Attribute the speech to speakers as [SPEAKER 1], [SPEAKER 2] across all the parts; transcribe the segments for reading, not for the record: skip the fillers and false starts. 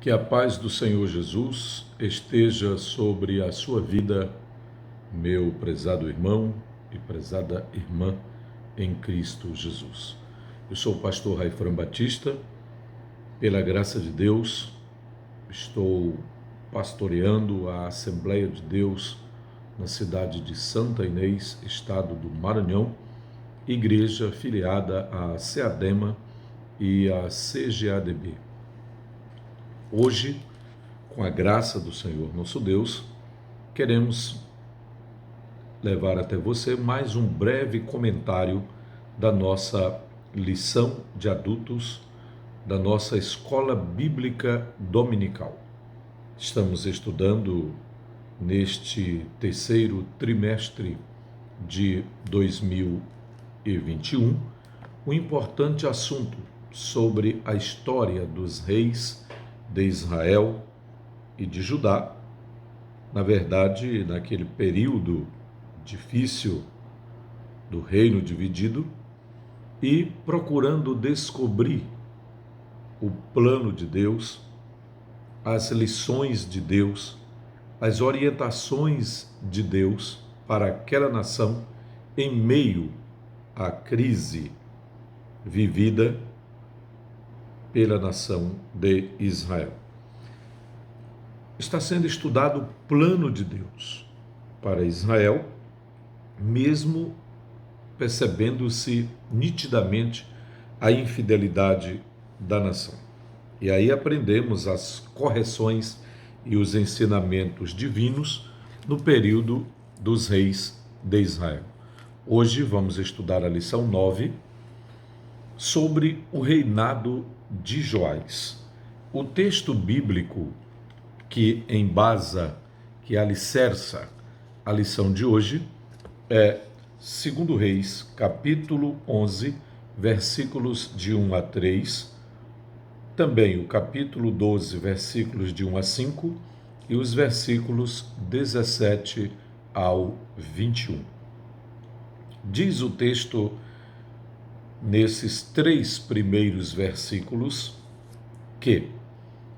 [SPEAKER 1] Que a paz do Senhor Jesus esteja sobre a sua vida, meu prezado irmão e prezada irmã em Cristo Jesus. Eu sou o pastor Raifran Batista. Pela graça de Deus, estou pastoreando a Assembleia de Deus na cidade de Santa Inês, estado do Maranhão, igreja filiada à CEADEMA e à CGADB. Hoje, com a graça do Senhor nosso Deus, queremos levar até você mais um breve comentário da nossa lição de adultos, da nossa escola bíblica dominical. Estamos estudando neste terceiro trimestre de 2021 um importante assunto sobre a história dos reis de Israel e de Judá, na verdade, naquele período difícil do reino dividido, e procurando descobrir o plano de Deus, as lições de Deus, as orientações de Deus para aquela nação em meio à crise vivida pela nação de Israel. Está sendo estudado o plano de Deus para Israel, mesmo percebendo-se nitidamente a infidelidade da nação. E aí aprendemos as correções e os ensinamentos divinos no período dos reis de Israel. Hoje vamos estudar a lição 9 sobre o reinado de Joás. O texto bíblico que embasa, que alicerça a lição de hoje é 2 Reis, capítulo 11, versículos de 1 a 3, também o capítulo 12, versículos de 1 a 5 e os versículos 17 ao 21. Diz o texto nesses três primeiros versículos que,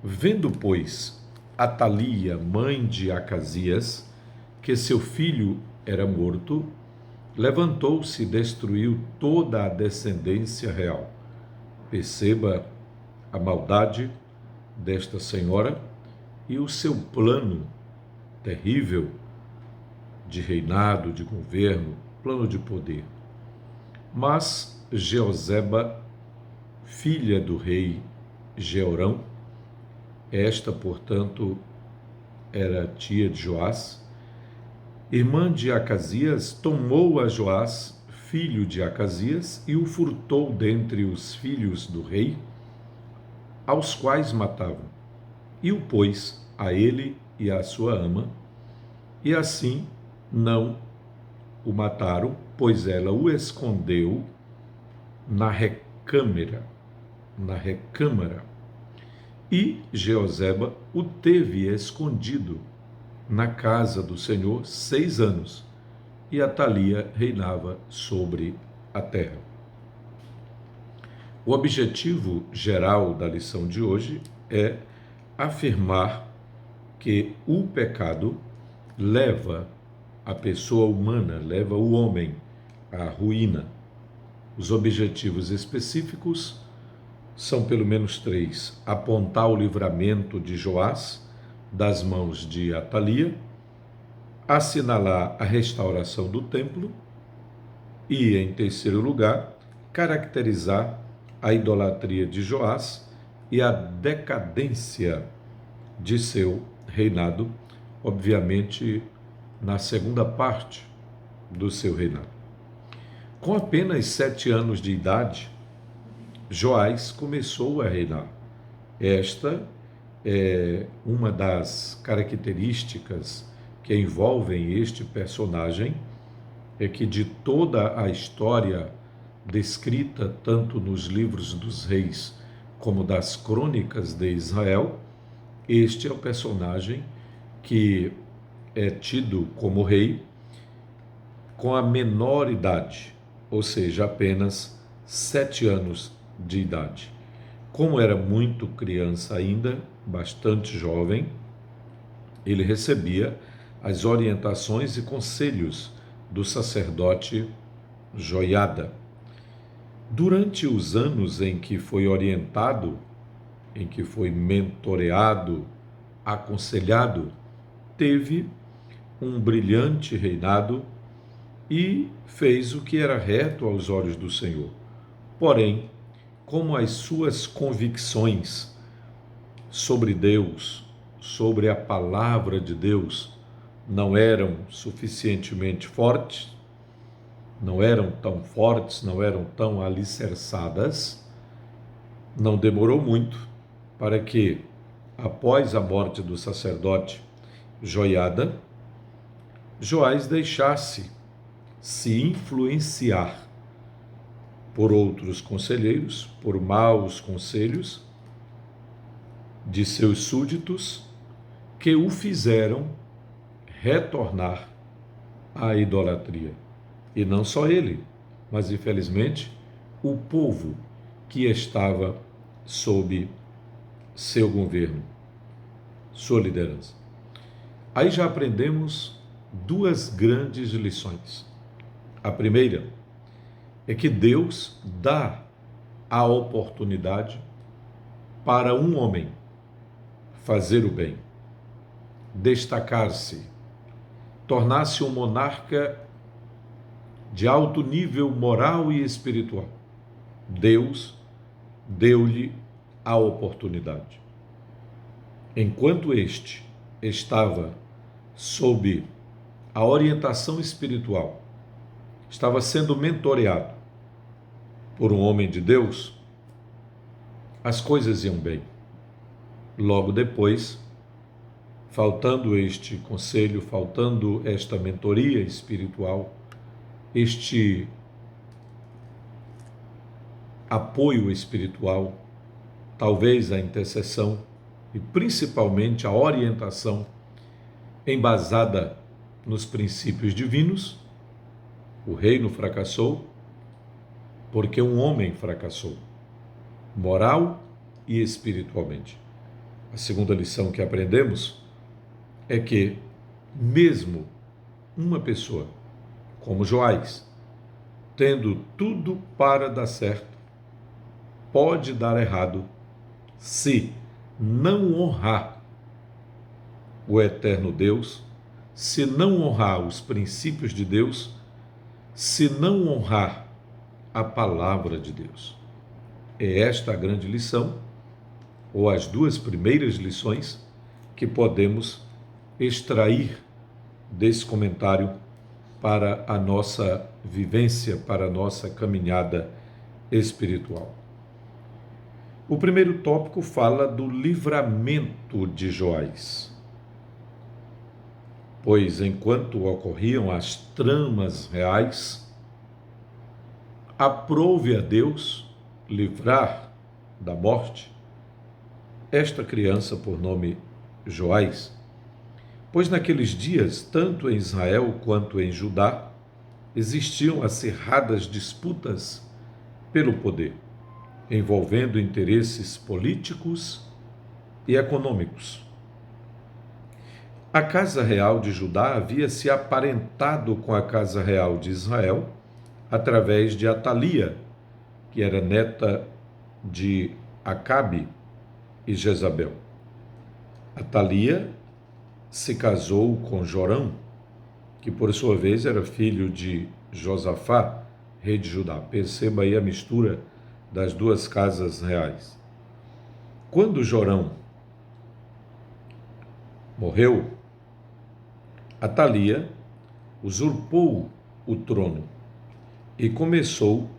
[SPEAKER 1] vendo, pois, Atalia, mãe de Acasias, que seu filho era morto, levantou-se e destruiu toda a descendência real. Perceba a maldade desta senhora e o seu plano terrível de reinado, de governo, plano de poder. Mas Jeoseba, filha do rei Jeorão, esta, portanto, era tia de Joás, irmã de Acasias, tomou a Joás, filho de Acasias, e o furtou dentre os filhos do rei, aos quais matavam, e o pôs a ele e à sua ama, e assim não o mataram, pois ela o escondeu na recâmara. E Jeoseba o teve escondido na casa do Senhor 6 anos, e Atalia reinava sobre a terra. O objetivo geral da lição de hoje é afirmar que o pecado leva a pessoa humana, leva o homem à ruína. Os objetivos específicos são pelo menos 3: apontar o livramento de Joás das mãos de Atalia, assinalar a restauração do templo e, em terceiro lugar, caracterizar a idolatria de Joás e a decadência de seu reinado, obviamente na segunda parte do seu reinado. Com apenas 7 anos de idade, Joás começou a reinar. Esta é uma das características que envolvem este personagem, é que de toda a história descrita tanto nos livros dos reis como das crônicas de Israel, este é o personagem que é tido como rei com a menor idade, ou seja, apenas 7 anos de idade. Como era muito criança ainda, bastante jovem, ele recebia as orientações e conselhos do sacerdote Joiada. Durante os anos em que foi orientado, em que foi mentoreado, aconselhado, teve um brilhante reinado e fez o que era reto aos olhos do Senhor. Porém, como as suas convicções sobre Deus, sobre a palavra de Deus, não eram suficientemente fortes, não eram tão fortes, não eram tão alicerçadas, não demorou muito para que, após a morte do sacerdote Joiada, Joás deixasse se influenciar por outros conselheiros, por maus conselhos de seus súditos, que o fizeram retornar à idolatria. E não só ele, mas infelizmente o povo que estava sob seu governo, sua liderança. Aí já aprendemos duas grandes lições. A primeira é que Deus dá a oportunidade para um homem fazer o bem, destacar-se, tornar-se um monarca de alto nível moral e espiritual. Deus deu-lhe a oportunidade. Enquanto este estava sob a orientação espiritual, estava sendo mentoreado por um homem de Deus, as coisas iam bem. Logo depois, faltando este conselho, faltando esta mentoria espiritual, este apoio espiritual, talvez a intercessão e principalmente a orientação embasada nos princípios divinos, o reino fracassou porque um homem fracassou, moral e espiritualmente. A segunda lição que aprendemos é que mesmo uma pessoa como Joás, tendo tudo para dar certo, pode dar errado se não honrar o eterno Deus, se não honrar os princípios de Deus, se não honrar a palavra de Deus. É esta a grande lição, ou as duas primeiras lições que podemos extrair desse comentário para a nossa vivência, para a nossa caminhada espiritual. O primeiro tópico fala do livramento de Joás. Pois enquanto ocorriam as tramas reais, aprove a Deus livrar da morte esta criança por nome Joás, pois naqueles dias, tanto em Israel quanto em Judá, existiam acirradas disputas pelo poder, envolvendo interesses políticos e econômicos. A casa real de Judá havia se aparentado com a casa real de Israel através de Atalia, que era neta de Acabe e Jezabel. Atalia se casou com Jorão, que por sua vez era filho de Josafá, rei de Judá. Perceba aí a mistura das duas casas reais. Quando Jorão morreu, Atalia usurpou o trono e começou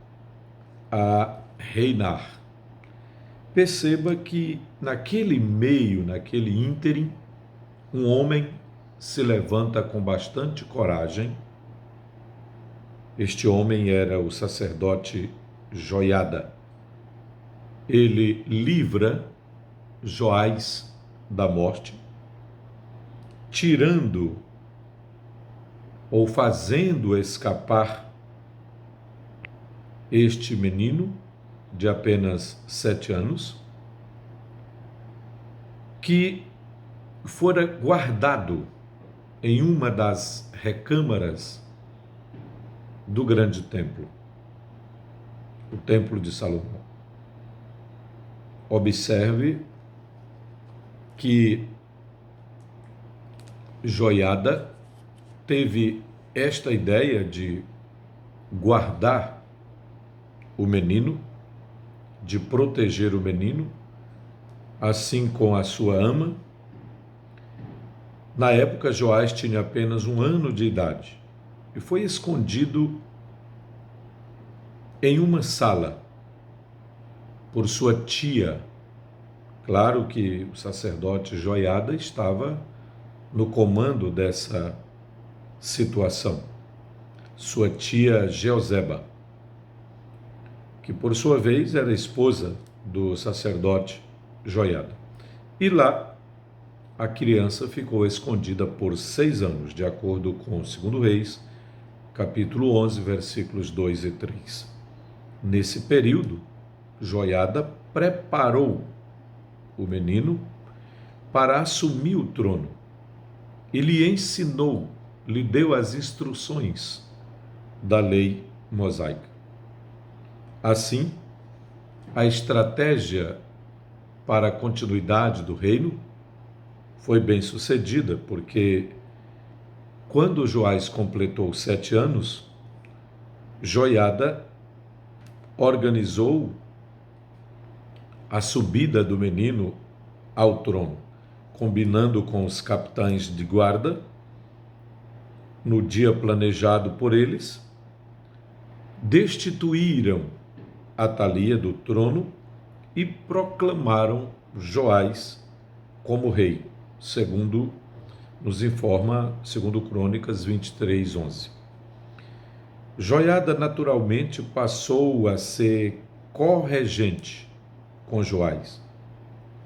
[SPEAKER 1] a reinar. Perceba que naquele meio, naquele ínterim, um homem se levanta com bastante coragem. Este homem era o sacerdote Joiada. Ele livra Joás da morte, tirando ou fazendo escapar este menino de apenas 7 anos, que fora guardado em uma das recâmaras do grande templo, o Templo de Salomão. Observe que Joiada teve esta ideia de guardar o menino, de proteger o menino, assim com a sua ama. Na época, Joás tinha apenas 1 ano de idade e foi escondido em uma sala por sua tia. Claro que o sacerdote Joiada estava no comando dessa situação. Sua tia Jeozeba, que por sua vez era esposa do sacerdote Joiada. E lá a criança ficou escondida por 6 anos, de acordo com 2 Reis, capítulo 11, versículos 2 e 3. Nesse período, Joiada preparou o menino para assumir o trono. Ele ensinou, lhe deu as instruções da lei mosaica. Assim, a estratégia para a continuidade do reino foi bem sucedida, porque quando Joás completou 7 anos, Joiada organizou a subida do menino ao trono, combinando com os capitães de guarda, no dia planejado por eles, destituíram Atalia do trono e proclamaram Joás como rei, segundo nos informa 2 Crônicas 23, 11. Joiada naturalmente passou a ser corregente com Joás,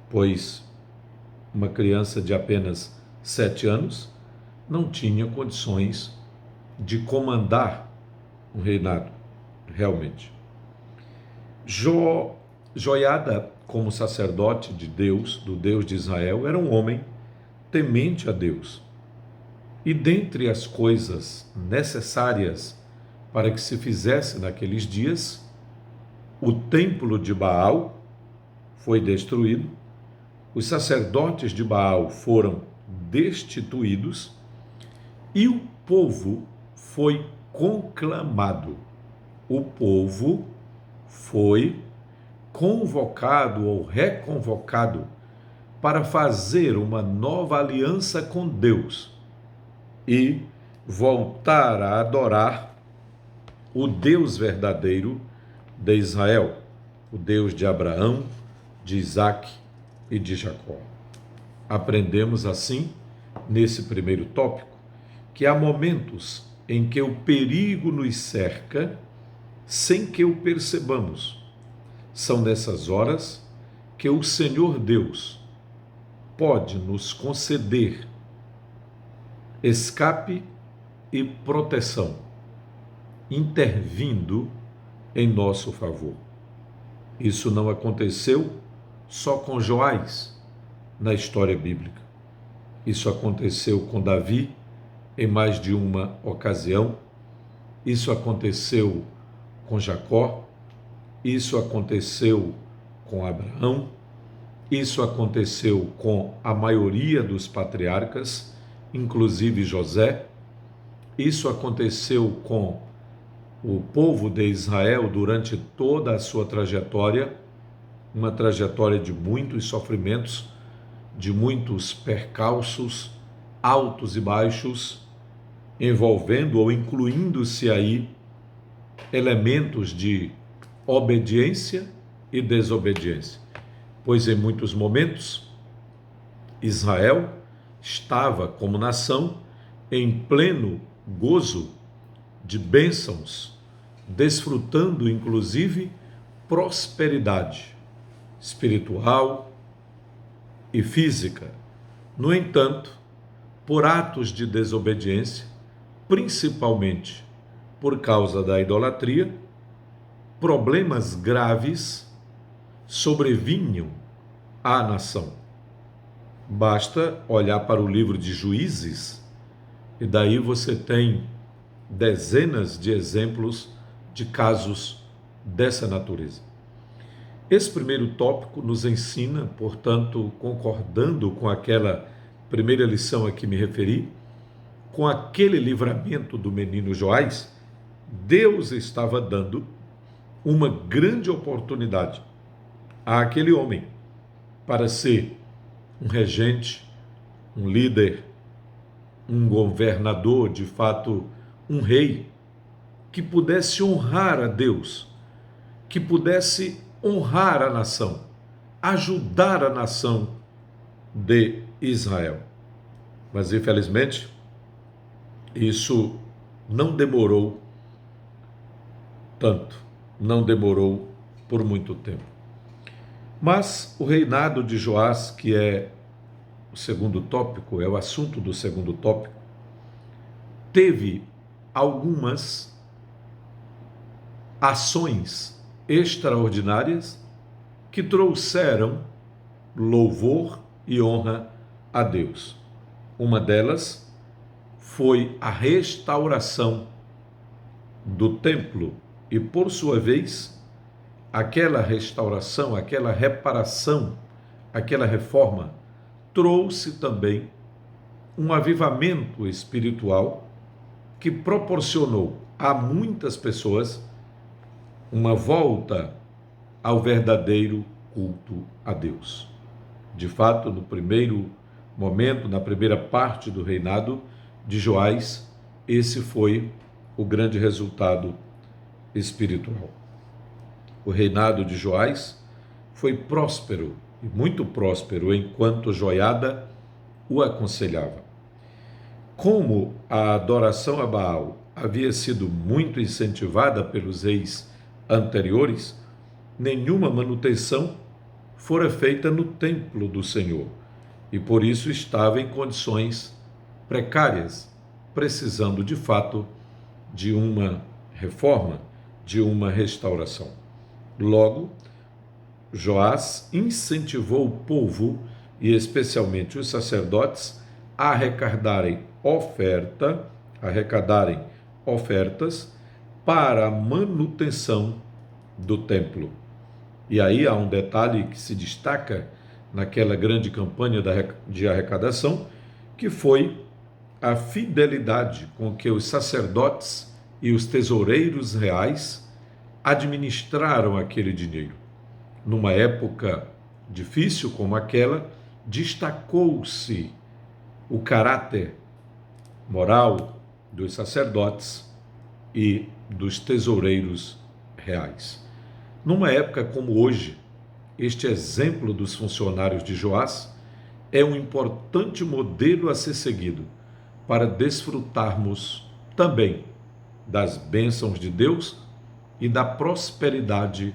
[SPEAKER 1] pois uma criança de apenas 7 anos não tinha condições de comandar um reinado, realmente. Joiada, como sacerdote de Deus, do Deus de Israel, era um homem temente a Deus. E dentre as coisas necessárias para que se fizesse naqueles dias, o templo de Baal foi destruído, os sacerdotes de Baal foram destituídos e o povo foi conclamado. O povo foi convocado ou reconvocado para fazer uma nova aliança com Deus e voltar a adorar o Deus verdadeiro de Israel, o Deus de Abraão, de Isaque e de Jacó. Aprendemos assim, nesse primeiro tópico, que há momentos em que o perigo nos cerca sem que o percebamos. São nessas horas que o Senhor Deus pode nos conceder escape e proteção, intervindo em nosso favor. Isso não aconteceu só com Joás na história bíblica. Isso aconteceu com Davi em mais de uma ocasião. Isso aconteceu com Jacó. Isso aconteceu com Abraão. Isso aconteceu com a maioria dos patriarcas, inclusive José. Isso aconteceu com o povo de Israel durante toda a sua trajetória, uma trajetória de muitos sofrimentos, de muitos percalços, altos e baixos, envolvendo ou incluindo-se aí elementos de obediência e desobediência. Pois em muitos momentos, Israel estava como nação em pleno gozo de bênçãos, desfrutando inclusive prosperidade espiritual e física. No entanto, por atos de desobediência, principalmente por causa da idolatria, problemas graves sobrevinham à nação. Basta olhar para o livro de Juízes e daí você tem dezenas de exemplos de casos dessa natureza. Esse primeiro tópico nos ensina, portanto, concordando com aquela primeira lição a que me referi, com aquele livramento do menino Joás, Deus estava dando uma grande oportunidade àquele homem para ser um regente, um líder, um governador, de fato, um rei, que pudesse honrar a Deus, que pudesse honrar a nação, ajudar a nação de Israel. Mas, infelizmente, isso não demorou tanto, não demorou por muito tempo. Mas o reinado de Joás, que é o segundo tópico, é o assunto do segundo tópico, teve algumas ações extraordinárias que trouxeram louvor e honra a Deus. Uma delas foi a restauração do templo e, por sua vez, aquela restauração, aquela reparação, aquela reforma trouxe também um avivamento espiritual que proporcionou a muitas pessoas uma volta ao verdadeiro culto a Deus. De fato, no primeiro momento, na primeira parte do reinado de Joás, esse foi o grande resultado espiritual. O reinado de Joás foi próspero, e muito próspero, enquanto Joiada o aconselhava. Como a adoração a Baal havia sido muito incentivada pelos reis anteriores, nenhuma manutenção fora feita no templo do Senhor, e por isso estava em condições precárias, precisando de fato de uma reforma, de uma restauração. Logo, Joás incentivou o povo, e especialmente os sacerdotes, a arrecadarem ofertas para a manutenção do templo. E aí há um detalhe que se destaca naquela grande campanha de arrecadação, que foi a fidelidade com que os sacerdotes e os tesoureiros reais administraram aquele dinheiro. Numa época difícil como aquela, destacou-se o caráter moral dos sacerdotes e dos tesoureiros reais. Numa época como hoje, este exemplo dos funcionários de Joás é um importante modelo a ser seguido para desfrutarmos também das bênçãos de Deus e da prosperidade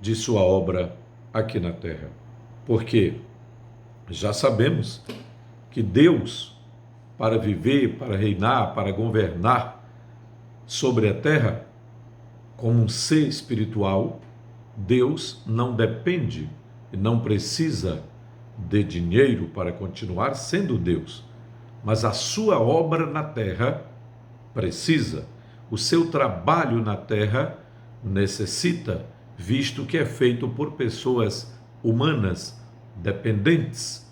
[SPEAKER 1] de sua obra aqui na terra. Porque já sabemos que Deus, para viver, para reinar, para governar sobre a terra, como um ser espiritual, Deus não depende e não precisa de dinheiro para continuar sendo Deus, mas a sua obra na terra precisa, o seu trabalho na terra necessita, visto que é feito por pessoas humanas dependentes.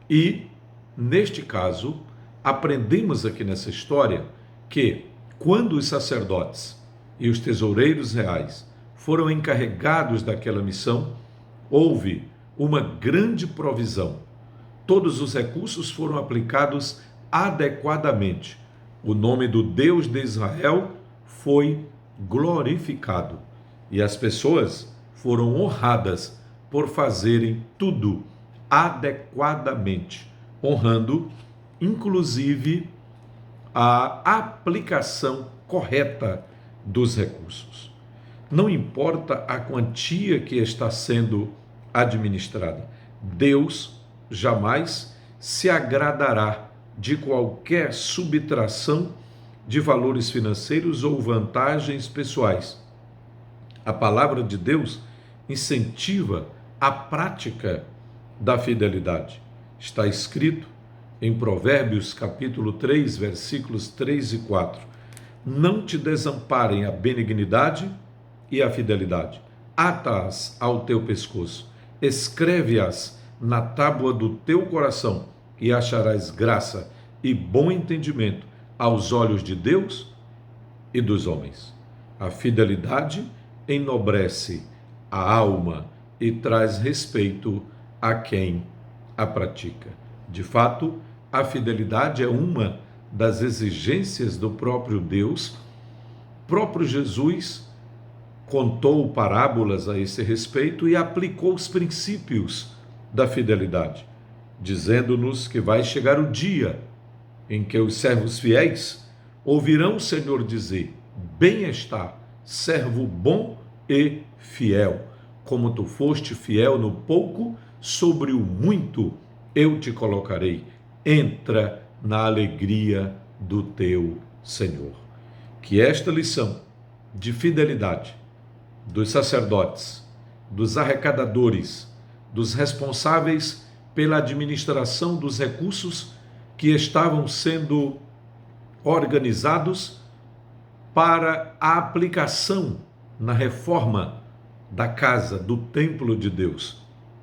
[SPEAKER 1] E, neste caso, aprendemos aqui nessa história que, quando os sacerdotes e os tesoureiros reais foram encarregados daquela missão, houve uma grande provisão. Todos os recursos foram aplicados adequadamente. O nome do Deus de Israel foi glorificado e as pessoas foram honradas por fazerem tudo adequadamente, honrando inclusive a aplicação correta dos recursos. Não importa a quantia que está sendo administrada, Deus jamais se agradará de qualquer subtração de valores financeiros ou vantagens pessoais. A palavra de Deus incentiva a prática da fidelidade. Está escrito em Provérbios capítulo 3, versículos 3 e 4. Não te desamparem a benignidade e a fidelidade. Ata-as ao teu pescoço, escreve-as na tábua do teu coração, e acharás graça e bom entendimento aos olhos de Deus e dos homens. A fidelidade enobrece a alma e traz respeito a quem a pratica. De fato, a fidelidade é uma das exigências do próprio Deus. Próprio Jesus contou parábolas a esse respeito e aplicou os princípios da fidelidade, dizendo-nos que vai chegar o dia em que os servos fiéis ouvirão o Senhor dizer: bem está, servo bom e fiel. Como tu foste fiel no pouco, sobre o muito eu te colocarei. Entra na alegria do teu Senhor. Que esta lição de fidelidade dos sacerdotes, dos arrecadadores, dos responsáveis pela administração dos recursos que estavam sendo organizados para a aplicação na reforma da casa, do templo de Deus.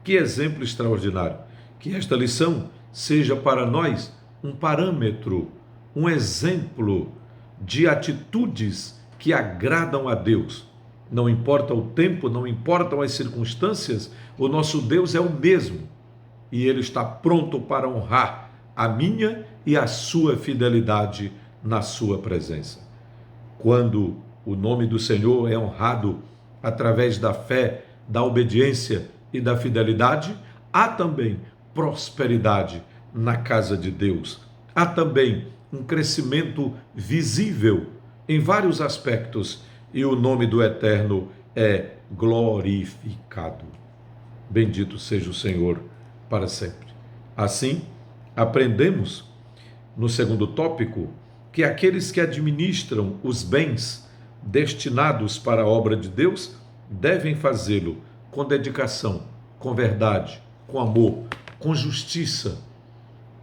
[SPEAKER 1] Que exemplo extraordinário! Que esta lição seja para nós um parâmetro, um exemplo de atitudes que agradam a Deus. Não importa o tempo, não importam as circunstâncias, o nosso Deus é o mesmo e Ele está pronto para honrar a minha e a sua fidelidade na sua presença. Quando o nome do Senhor é honrado através da fé, da obediência e da fidelidade, há também prosperidade na casa de Deus. Há também um crescimento visível em vários aspectos e o nome do Eterno é glorificado. Bendito seja o Senhor para sempre. Assim, aprendemos no segundo tópico que aqueles que administram os bens destinados para a obra de Deus devem fazê-lo com dedicação, com verdade, com amor, com justiça,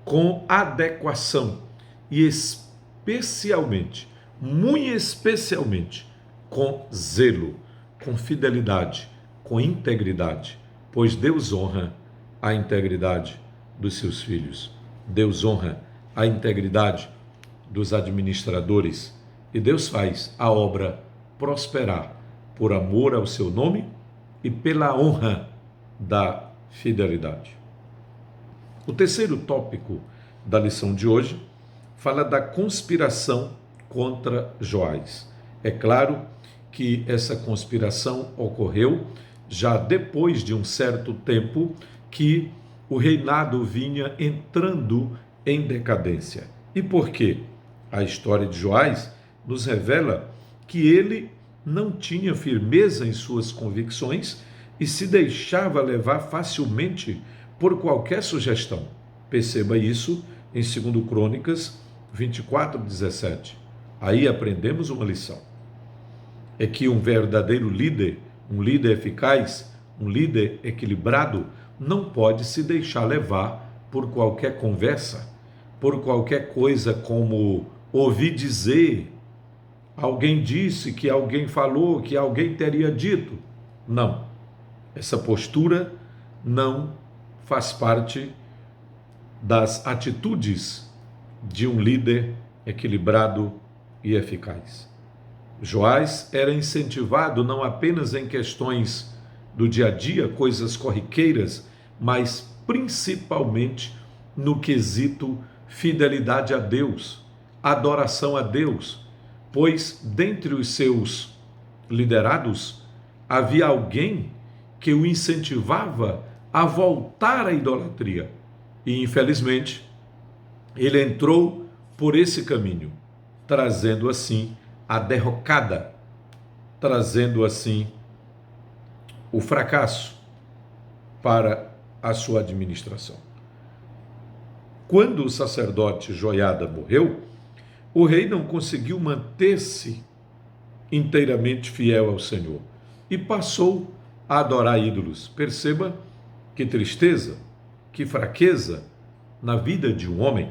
[SPEAKER 1] com adequação e especialmente, muito especialmente, com zelo, com fidelidade, com integridade, pois Deus honra a integridade dos seus filhos. Deus honra a integridade dos administradores e Deus faz a obra prosperar por amor ao seu nome e pela honra da fidelidade. O terceiro tópico da lição de hoje fala da conspiração contra Joás. É claro que essa conspiração ocorreu já depois de um certo tempo que o reinado vinha entrando em decadência. E por quê? A história de Joás nos revela que ele não tinha firmeza em suas convicções e se deixava levar facilmente por qualquer sugestão. Perceba isso em 2 Crônicas 24:17. Aí aprendemos uma lição. É que um verdadeiro líder, um líder eficaz, um líder equilibrado, não pode se deixar levar por qualquer conversa, por qualquer coisa como ouvir dizer, alguém disse, que alguém falou, que alguém teria dito. Não. Essa postura não faz parte das atitudes de um líder equilibrado e eficaz. Joás era incentivado não apenas em questões do dia a dia, coisas corriqueiras, mas principalmente no quesito fidelidade a Deus, adoração a Deus, pois dentre os seus liderados havia alguém que o incentivava a voltar à idolatria. E infelizmente ele entrou por esse caminho, trazendo assim a derrocada, trazendo assim o fracasso para a sua administração. Quando o sacerdote Joiada morreu, o rei não conseguiu manter-se inteiramente fiel ao Senhor e passou a adorar ídolos. Perceba que tristeza, que fraqueza na vida de um homem,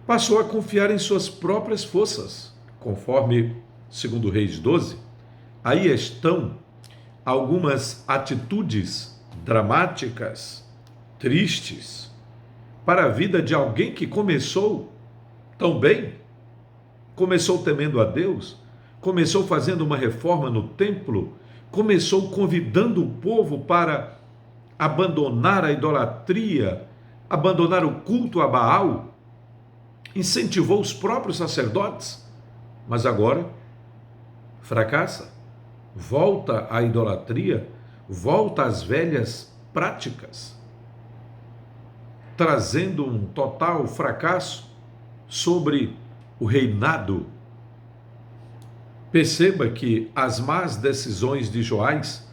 [SPEAKER 1] passou a confiar em suas próprias forças, conforme 2 Reis 12. Aí estão algumas atitudes dramáticas, tristes, para a vida de alguém que começou tão bem, começou temendo a Deus, começou fazendo uma reforma no templo, começou convidando o povo para abandonar a idolatria, abandonar o culto a Baal, incentivou os próprios sacerdotes, mas agora fracassa, volta à idolatria, volta às velhas práticas, trazendo um total fracasso sobre o reinado. Perceba que as más decisões de Joás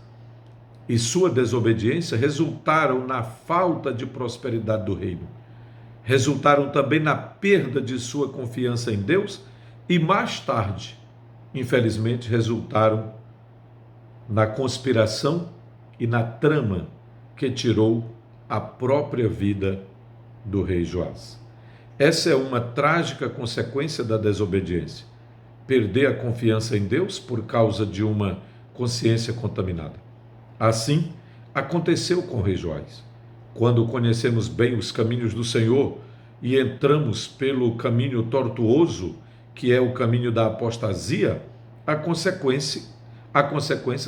[SPEAKER 1] e sua desobediência resultaram na falta de prosperidade do reino. Resultaram também na perda de sua confiança em Deus e mais tarde, infelizmente, resultaram na conspiração e na trama que tirou a própria vida do rei Joás. Essa é uma trágica consequência da desobediência. Perder a confiança em Deus por causa de uma consciência contaminada. Assim, aconteceu com o rei Joás. Quando conhecemos bem os caminhos do Senhor e entramos pelo caminho tortuoso, que é o caminho da apostasia, a consequência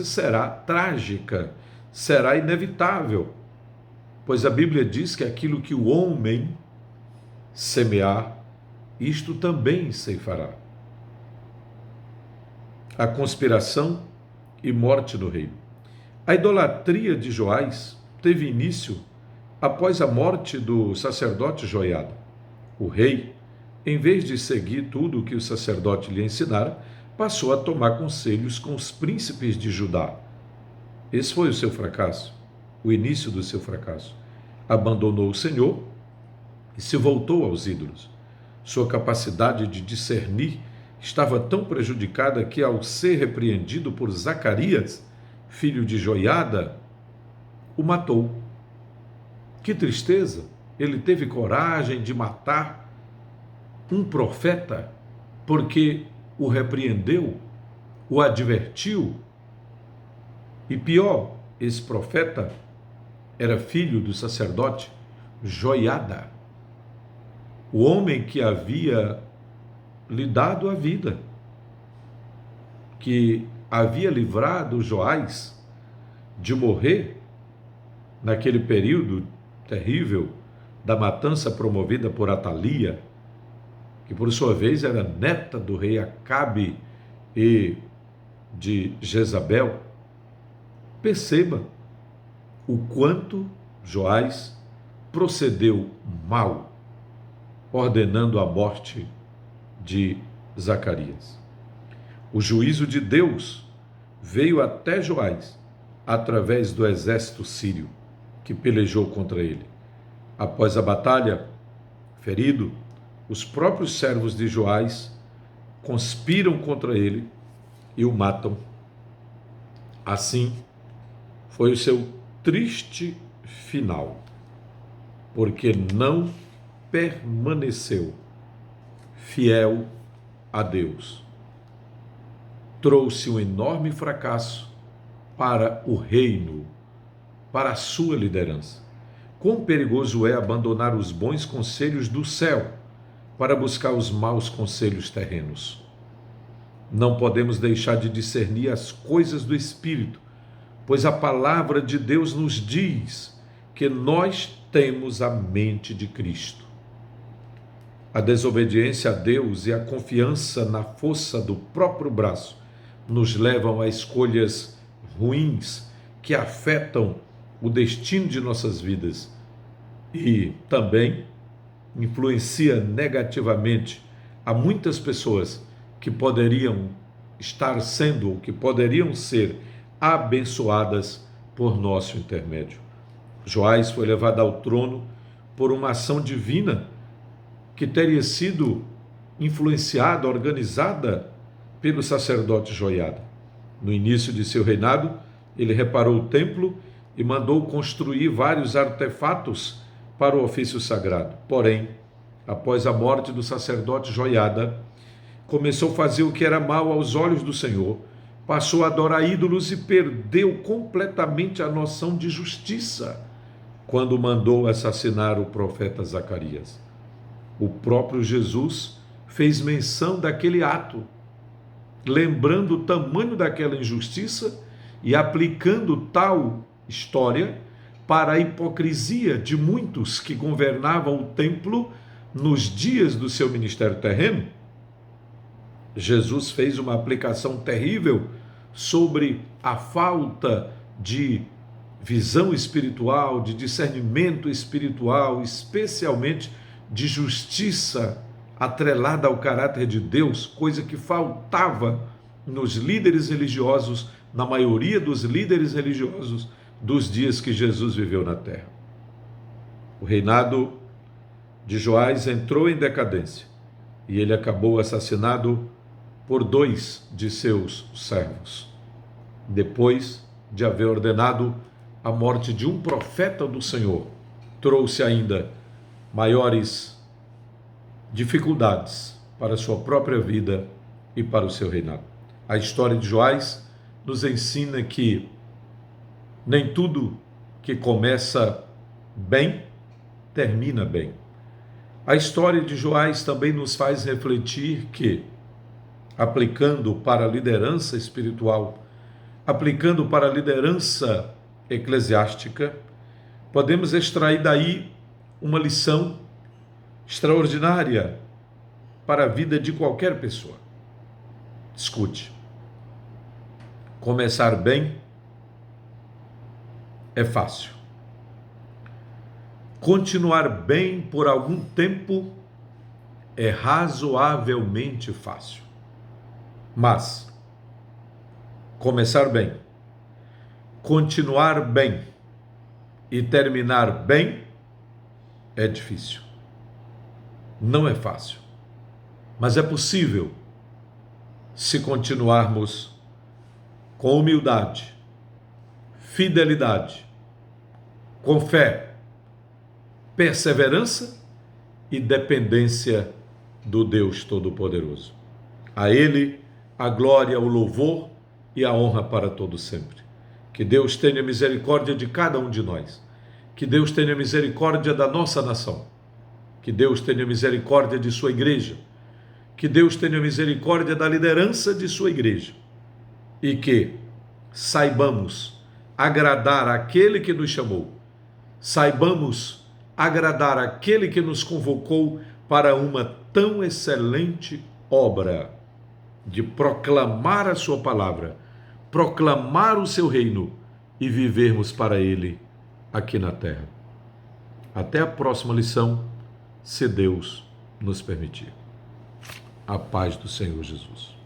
[SPEAKER 1] será trágica, será inevitável, pois a Bíblia diz que aquilo que o homem semear, isto também ceifará. A conspiração e morte no reino. A idolatria de Joás teve início após a morte do sacerdote Joiada. O rei, em vez de seguir tudo o que o sacerdote lhe ensinara, passou a tomar conselhos com os príncipes de Judá. Esse foi o seu fracasso, o início do seu fracasso. Abandonou o Senhor e se voltou aos ídolos. Sua capacidade de discernir estava tão prejudicada que, ao ser repreendido por Zacarias, filho de Joiada, o matou. Que tristeza! Ele teve coragem de matar um profeta porque o repreendeu, o advertiu. E pior, esse profeta era filho do sacerdote Joiada, o homem que havia lhe dado a vida, que havia livrado Joás de morrer naquele período terrível da matança promovida por Atalia, que por sua vez era neta do rei Acabe e de Jezabel. Perceba o quanto Joás procedeu mal, ordenando a morte de Zacarias. O juízo de Deus veio até Joás através do exército sírio que pelejou contra ele. Após a batalha, ferido, os próprios servos de Joás conspiram contra ele e o matam. Assim, foi o seu triste final, porque não permaneceu fiel a Deus. Trouxe um enorme fracasso para o reino, para a sua liderança. Quão perigoso é abandonar os bons conselhos do céu para buscar os maus conselhos terrenos. Não podemos deixar de discernir as coisas do Espírito, pois a palavra de Deus nos diz que nós temos a mente de Cristo. A desobediência a Deus e a confiança na força do próprio braço nos levam a escolhas ruins que afetam o destino de nossas vidas e também influencia negativamente a muitas pessoas que poderiam estar sendo ou que poderiam ser abençoadas por nosso intermédio. Joás foi levado ao trono por uma ação divina que teria sido influenciada, organizada pelo sacerdote Joiada. No início de seu reinado, ele reparou o templo e mandou construir vários artefatos para o ofício sagrado. Porém, após a morte do sacerdote Joiada, começou a fazer o que era mal aos olhos do Senhor, passou a adorar ídolos e perdeu completamente a noção de justiça quando mandou assassinar o profeta Zacarias. O próprio Jesus fez menção daquele ato, lembrando o tamanho daquela injustiça e aplicando tal história para a hipocrisia de muitos que governavam o templo nos dias do seu ministério terreno. Jesus fez uma aplicação terrível sobre a falta de visão espiritual, de discernimento espiritual, especialmente de justiça atrelada ao caráter de Deus, coisa que faltava nos líderes religiosos, na maioria dos líderes religiosos dos dias que Jesus viveu na terra. O reinado de Joás entrou em decadência e ele acabou assassinado por 2 de seus servos, depois de haver ordenado a morte de um profeta do Senhor. Trouxe ainda maiores dificuldades para a sua própria vida e para o seu reinado. A história de Joás nos ensina que nem tudo que começa bem termina bem. A história de Joás também nos faz refletir que, aplicando para a liderança espiritual, aplicando para a liderança eclesiástica, podemos extrair daí uma lição extraordinária para a vida de qualquer pessoa. Escute. Começar bem é fácil. Continuar bem por algum tempo é razoavelmente fácil. Mas começar bem, continuar bem e terminar bem é difícil. Não é fácil, mas é possível se continuarmos com humildade, fidelidade, com fé, perseverança e dependência do Deus Todo-Poderoso. A Ele a glória, o louvor e a honra para todo sempre. Que Deus tenha misericórdia de cada um de nós. Que Deus tenha misericórdia da nossa nação. Que Deus tenha misericórdia de sua igreja. Que Deus tenha misericórdia da liderança de sua igreja. E que saibamos agradar aquele que nos chamou. Saibamos agradar aquele que nos convocou para uma tão excelente obra de proclamar a sua palavra, proclamar o seu reino e vivermos para ele aqui na terra. Até a próxima lição, se Deus nos permitir. A paz do Senhor Jesus.